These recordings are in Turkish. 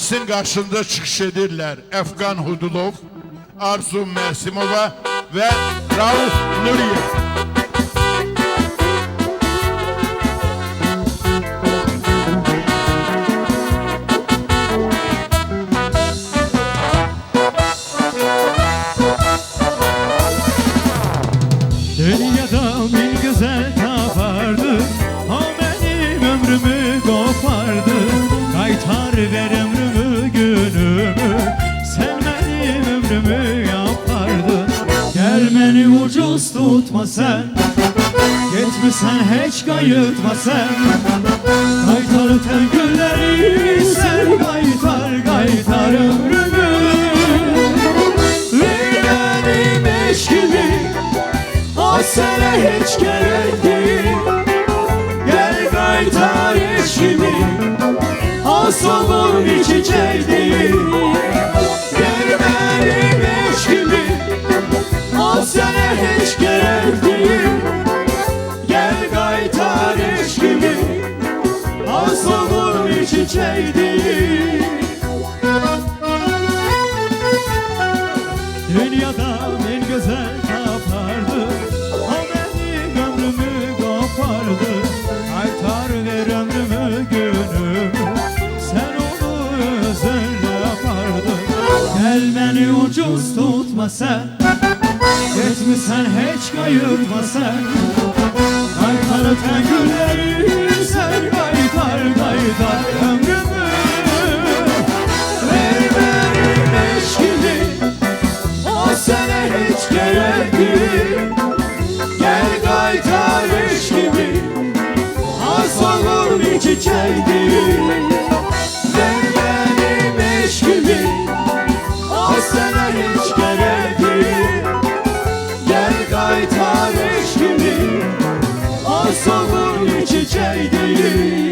Sizin karşında çıkış edirlər Əfqan Hudulov, Arzu Mersimova ve Rauf Nuriyev. Dünyada bir güzel tapardı, o benim ömrümü kopardı. Kaytar ver ömrümü günümü, sen benim ömrümü yapardın. Gel beni ucuz tutma sen, gitmişsen hiç kayıtma sen. Kaytar öten günleri sen, kaytar ömrümü. Ver benim eşkimi, o sana hiç gerek değil. Gel kaytar eşkimi, o solgun bir çiçek değil. Gel benim eşkimi, o sana hiç gerek değil. Gel kaytar eşkimi, o solgun bir çiçek değil. Dünyada en güzel tapardı, o benim ömrümü kopardı. Kaytar ver ömrümü günümü, sen onu özel yapardın. Gel beni ucuz tutma sen, gitmişsen hiç kayırtma sen. Kaytar öten günleri sen, kaytar ömrümü. Ver benim eşkimi, o sana hiç gerek değil. Gel kaytar eşkimi, o solgun bir çiçek değil. Ver benim eşkimi, o sana hiç gerek değil. Gel kaytar eşkimi, o solgun bir çiçek değil.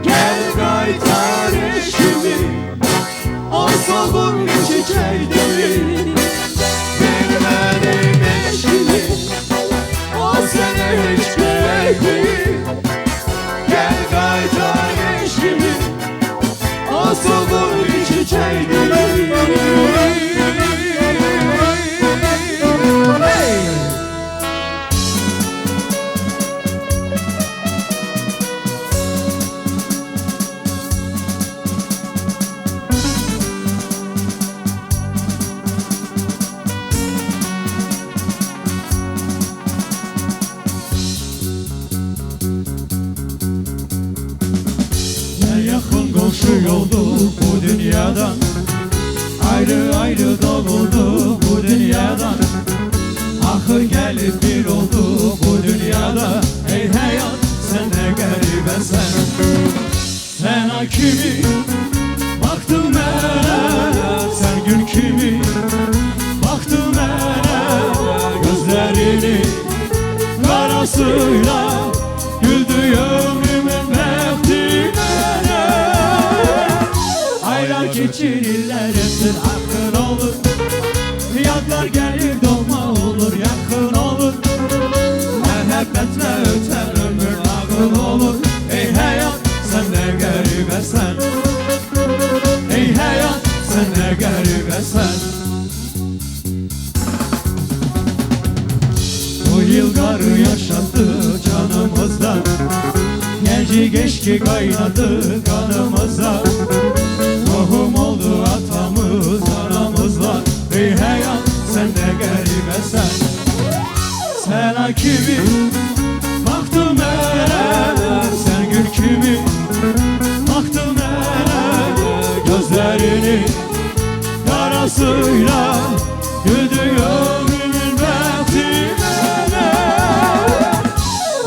Gel kaytar eşkimi, o solgun bir çiçek değil. Ver benim eşkimi, o sana hiç gerek değil. Gel kaytar eşkimi, o solgun bir çiçek değil. Komşu olduk bu dünyadan, ayrı ayrı doğulduk bu dünyadan. Ahır gelip bir olduk bu dünyada. Ey hayat sen ne garibesin. Sen ay kimi baktın mənə, sen gün kimi baktın mənə. Gözlerini karasıyla güldü ömrümün bəxti mənə. Aylar geçirirler hepsin hakkın olur. Fiyatlar gelir dolma olur yakın olur. Muhabbetle öter ömür ağın olur. Ey hayat sen ne garibesen. Ey hayat sen ne garibesen. Bu yıl garı yaşattı canımızda. Genci geçki kaynadı kanımızda. Tohum oldu atamız anamızla. Ey hayat sen ne garibesen. Sen ela kimi baktım ele, sen gül kimi baktım ele, gözlerini yarasıyla güdüyor ömrümün betimine.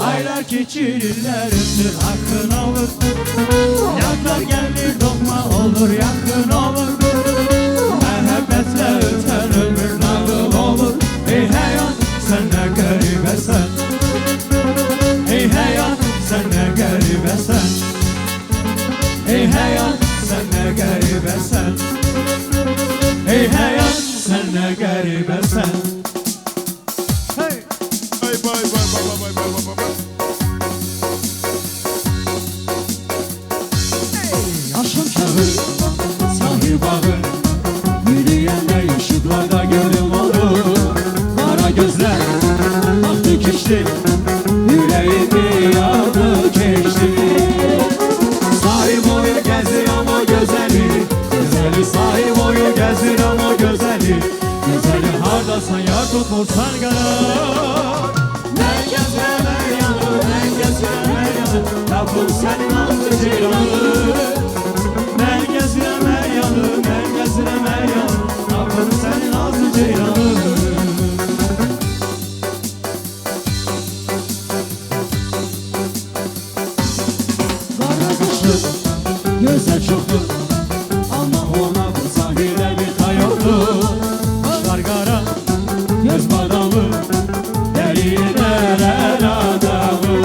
Aylar geçirirler ömür hakkın olur, yaklar gelir dokma olur yakın olur. Mehebbetle öten ömür nağıl olur. Ey hayat sen ne garibesen, ey hayat sen ne garibesen, ey hayat sen ne garibesen, ey hayat sen ne garibesen. Hey! Bay bay bay bay bay bay bay bay. Yaşım çağı, sahil bağı, yürüyenler ışıklarda gönlüm olur. Kara gözler, baktı geçti, yüreğimi yandı geçti. Sahil boyu gezdir ama güzeli, güzeli sahil boyu gezdir ama güzeli. Güzeli hardasan yar tutmursan karar. Ben gezirem her yanı, ben gezirem her yanı, lafım senin altı ceylanı. Ben gezirem her yanı, ben gezirem her yanı, lafım senin altı ceylanı. Kara kışlı, gözler çoktu, ama ona bu sahilde bir tay yoktu. Kaşlar kara, göz badalı, deliler adamı.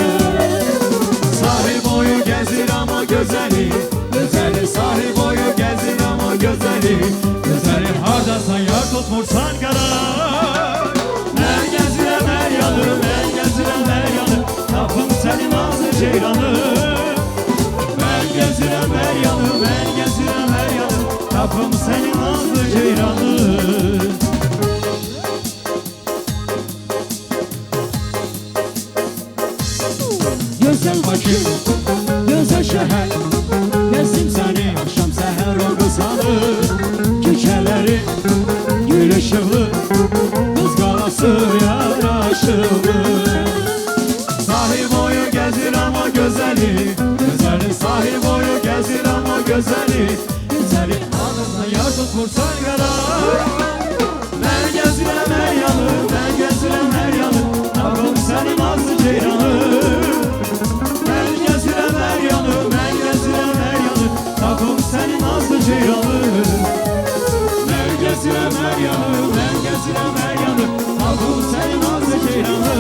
Sahil boyu gezir ama güzeli, güzeli sahil boyu gezir ama güzeli. Güzeli hardasan yar tutmursan karar. Ben gezirem her yanı, ben gezirem her yanı, lafım senin ağzı ceylanı. Ben gezirem her yanı, ben gezirem her yanı, lafım senin ağzı ceylanı. Güzel bakır, güzel şehir, gezdim seni akşam seher o kısalı. Geceleri gül ışıklı, kız galası yaraşıklı. Sahil boyu gezir ama güzeli, güzeli sahil boyu gezir ama güzeli. Güzeli ağzına yar tutmursan karar. Ben gezirem her yanı, ben gezirem her yanı, lafım senin ağzı ceylanı. Ben gezirem her yanı, ben gezirem her yanı, lafım senin ağzı ceylanı. Ben gezirem her yanı, ben gezirem her yanı, lafım senin ağzı ceylanı.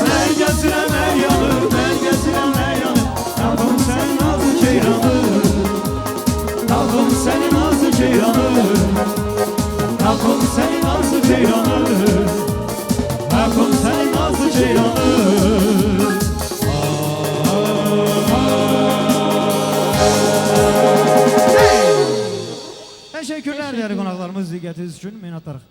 Ben gezirem her yanı, ben gezirem her yanı, lafım senin ağzı ceylanı. Lafım senin ağzı ceylanı, lafım senin ağzı ceylanı, lafım senin ağzı ceylanı. Teşekkürler değerli konaklarımız dikkatiniz için minnettarım.